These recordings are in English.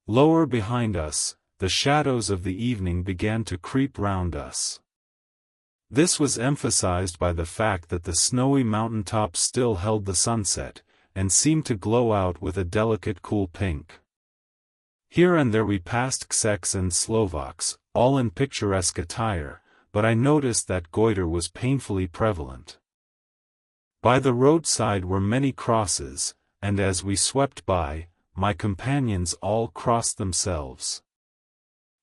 Lower behind us, the shadows of the evening began to creep round us. This was emphasized by the fact that the snowy mountaintops still held the sunset, and seemed to glow out with a delicate cool pink. Here and there we passed Czechs and Slovaks, all in picturesque attire, but I noticed that goiter was painfully prevalent. By the roadside were many crosses, and as we swept by, my companions all crossed themselves.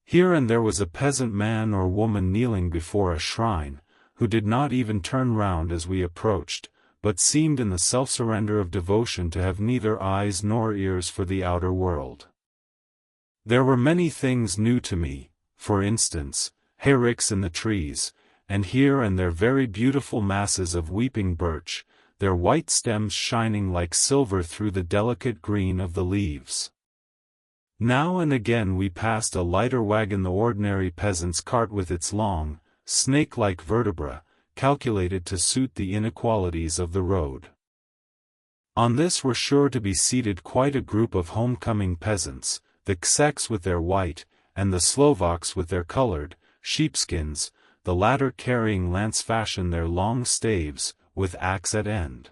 Here and there was a peasant man or woman kneeling before a shrine, who did not even turn round as we approached, but seemed in the self-surrender of devotion to have neither eyes nor ears for the outer world. There were many things new to me, for instance, hayricks in the trees, and here and there very beautiful masses of weeping birch, their white stems shining like silver through the delicate green of the leaves. Now and again we passed a lighter wagon, the ordinary peasant's cart with its long, snake-like vertebra, calculated to suit the inequalities of the road. On this were sure to be seated quite a group of homecoming peasants, the Czechs with their white, and the Slovaks with their colored, sheepskins, the latter carrying lance-fashion their long staves, with axe at end.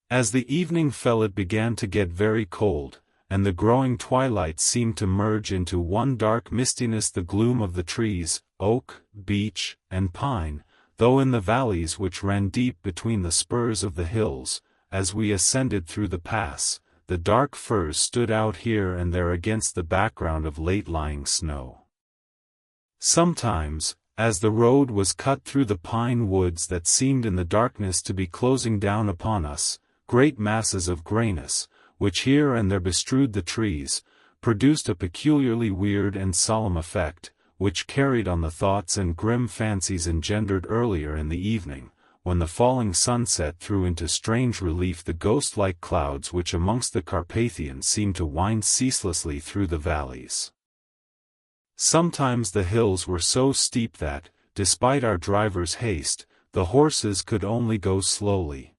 As the evening fell it began to get very cold, and the growing twilight seemed to merge into one dark mistiness, the gloom of the trees, oak, beech, and pine, though in the valleys which ran deep between the spurs of the hills, as we ascended through the pass, the dark firs stood out here and there against the background of late-lying snow. Sometimes, as the road was cut through the pine woods that seemed in the darkness to be closing down upon us, great masses of grayness, which here and there bestrewed the trees, produced a peculiarly weird and solemn effect, which carried on the thoughts and grim fancies engendered earlier in the evening, when the falling sunset threw into strange relief the ghost-like clouds which amongst the Carpathians seemed to wind ceaselessly through the valleys. Sometimes the hills were so steep that, despite our driver's haste, the horses could only go slowly.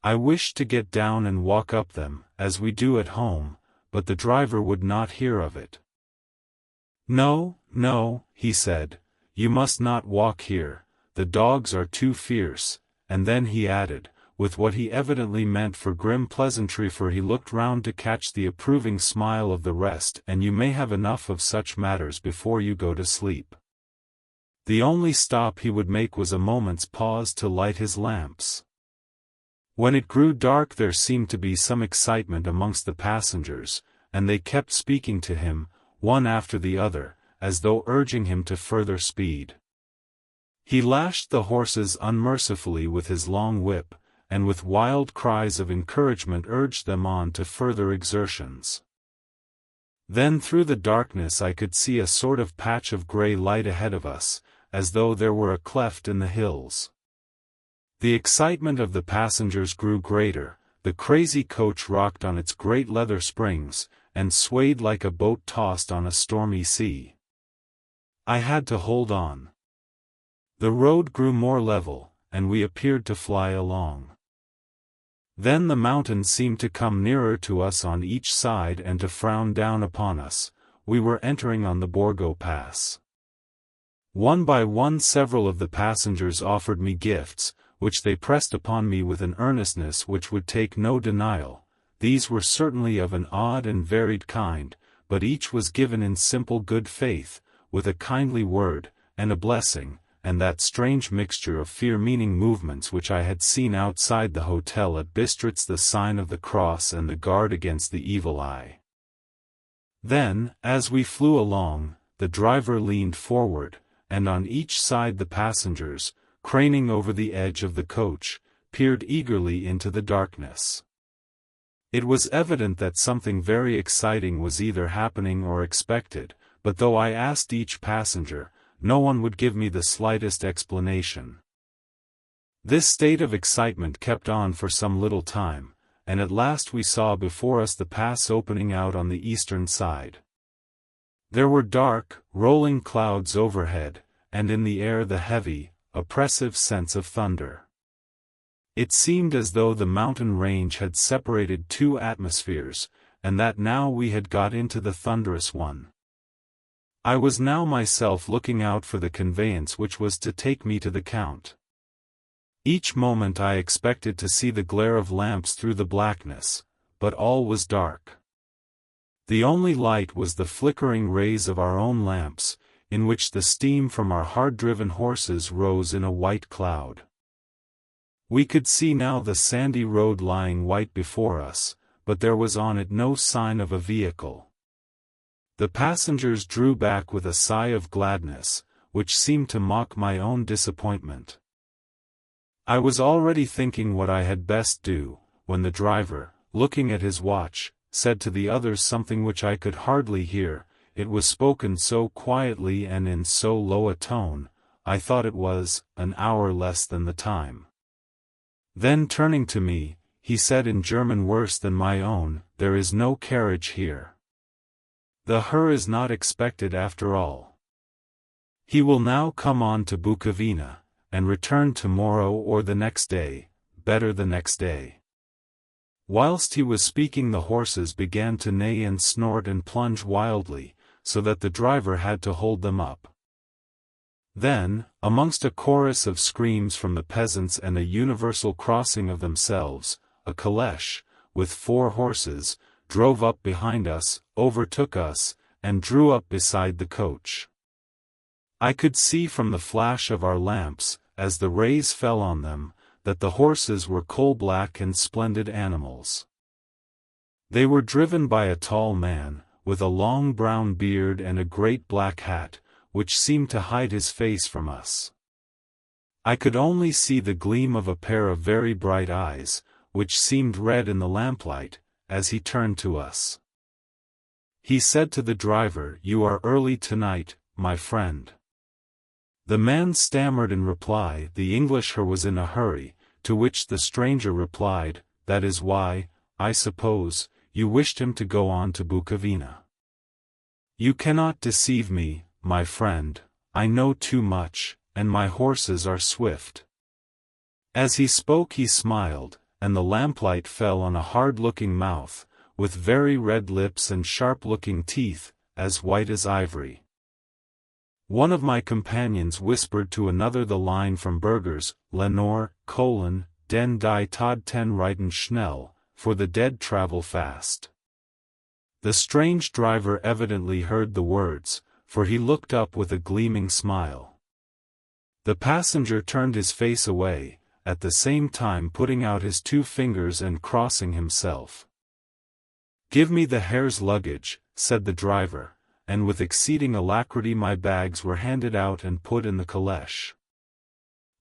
I wished to get down and walk up them, as we do at home, but the driver would not hear of it. "No, no," he said, "you must not walk here, the dogs are too fierce," and then he added, with what he evidently meant for grim pleasantry, for he looked round to catch the approving smile of the rest, "and you may have enough of such matters before you go to sleep." The only stop he would make was a moment's pause to light his lamps. When it grew dark there seemed to be some excitement amongst the passengers, and they kept speaking to him, one after the other, as though urging him to further speed. He lashed the horses unmercifully with his long whip, and with wild cries of encouragement urged them on to further exertions. Then through the darkness I could see a sort of patch of grey light ahead of us, as though there were a cleft in the hills. The excitement of the passengers grew greater, the crazy coach rocked on its great leather springs, and swayed like a boat tossed on a stormy sea. I had to hold on. The road grew more level, and we appeared to fly along. Then the mountains seemed to come nearer to us on each side and to frown down upon us. We were entering on the Borgo Pass. One by one several of the passengers offered me gifts, which they pressed upon me with an earnestness which would take no denial. These were certainly of an odd and varied kind, but each was given in simple good faith, with a kindly word, and a blessing, and that strange mixture of fear-meaning movements which I had seen outside the hotel at Bistritz, the sign of the cross and the guard against the evil eye. Then, as we flew along, the driver leaned forward, and on each side the passengers, craning over the edge of the coach, peered eagerly into the darkness. It was evident that something very exciting was either happening or expected, but though I asked each passenger, no one would give me the slightest explanation. This state of excitement kept on for some little time, and at last we saw before us the pass opening out on the eastern side. There were dark, rolling clouds overhead, and in the air the heavy, oppressive sense of thunder. It seemed as though the mountain range had separated two atmospheres, and that now we had got into the thunderous one. I was now myself looking out for the conveyance which was to take me to the Count. Each moment I expected to see the glare of lamps through the blackness, but all was dark. The only light was the flickering rays of our own lamps, in which the steam from our hard-driven horses rose in a white cloud. We could see now the sandy road lying white before us, but there was on it no sign of a vehicle. The passengers drew back with a sigh of gladness, which seemed to mock my own disappointment. I was already thinking what I had best do, when the driver, looking at his watch, said to the others something which I could hardly hear. It was spoken so quietly and in so low a tone, I thought it was an hour less than the time. Then turning to me, he said in German worse than my own, "There is no carriage here. The Herr is not expected after all. He will now come on to Bukovina, and return tomorrow or the next day, better the next day." Whilst he was speaking the horses began to neigh and snort and plunge wildly, so that the driver had to hold them up. Then, amongst a chorus of screams from the peasants and a universal crossing of themselves, a caleche, with 4 horses, drove up behind us, overtook us, and drew up beside the coach. I could see from the flash of our lamps, as the rays fell on them, that the horses were coal-black and splendid animals. They were driven by a tall man, with a long brown beard and a great black hat, which seemed to hide his face from us. I could only see the gleam of a pair of very bright eyes, which seemed red in the lamplight, as he turned to us. He said to the driver, "You are early tonight, my friend." The man stammered in reply the English Herr was in a hurry, to which the stranger replied, "That is why, I suppose, you wished him to go on to Bukovina. You cannot deceive me, my friend, I know too much, and my horses are swift." As he spoke he smiled, and the lamplight fell on a hard-looking mouth, with very red lips and sharp-looking teeth, as white as ivory. One of my companions whispered to another the line from Burger's, "Lenore, den die Tod ten reiten schnell, for the dead travel fast." The strange driver evidently heard the words, for he looked up with a gleaming smile. The passenger turned his face away, at the same time putting out his 2 fingers and crossing himself. "Give me the Herr's luggage," said the driver, and with exceeding alacrity my bags were handed out and put in the caleche.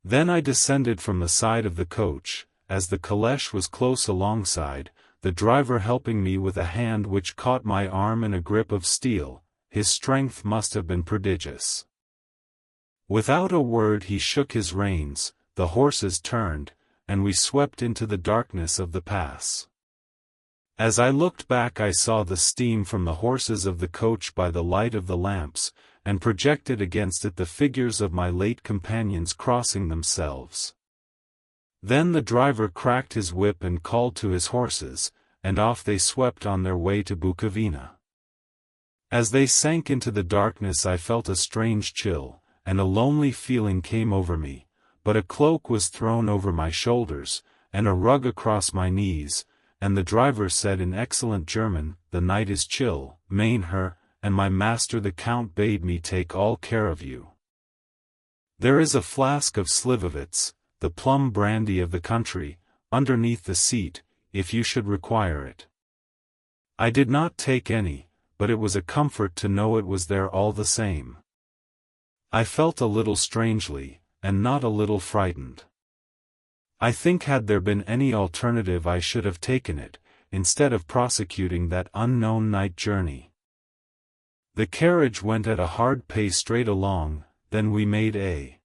Then I descended from the side of the coach, as the caleche was close alongside, the driver helping me with a hand which caught my arm in a grip of steel. His strength must have been prodigious. Without a word he shook his reins, the horses turned, and we swept into the darkness of the pass. As I looked back I saw the steam from the horses of the coach by the light of the lamps, and projected against it the figures of my late companions crossing themselves. Then the driver cracked his whip and called to his horses, and off they swept on their way to Bukovina. As they sank into the darkness I felt a strange chill, and a lonely feeling came over me, but a cloak was thrown over my shoulders, and a rug across my knees, and the driver said in excellent German, "The night is chill, mein Herr, and my master the Count bade me take all care of you. There is a flask of Slivovitz, the plum brandy of the country, underneath the seat, if you should require it." I did not take any, but it was a comfort to know it was there all the same. I felt a little strangely, and not a little frightened. I think had there been any alternative I should have taken it, instead of prosecuting that unknown night journey. The carriage went at a hard pace straight along, then we made a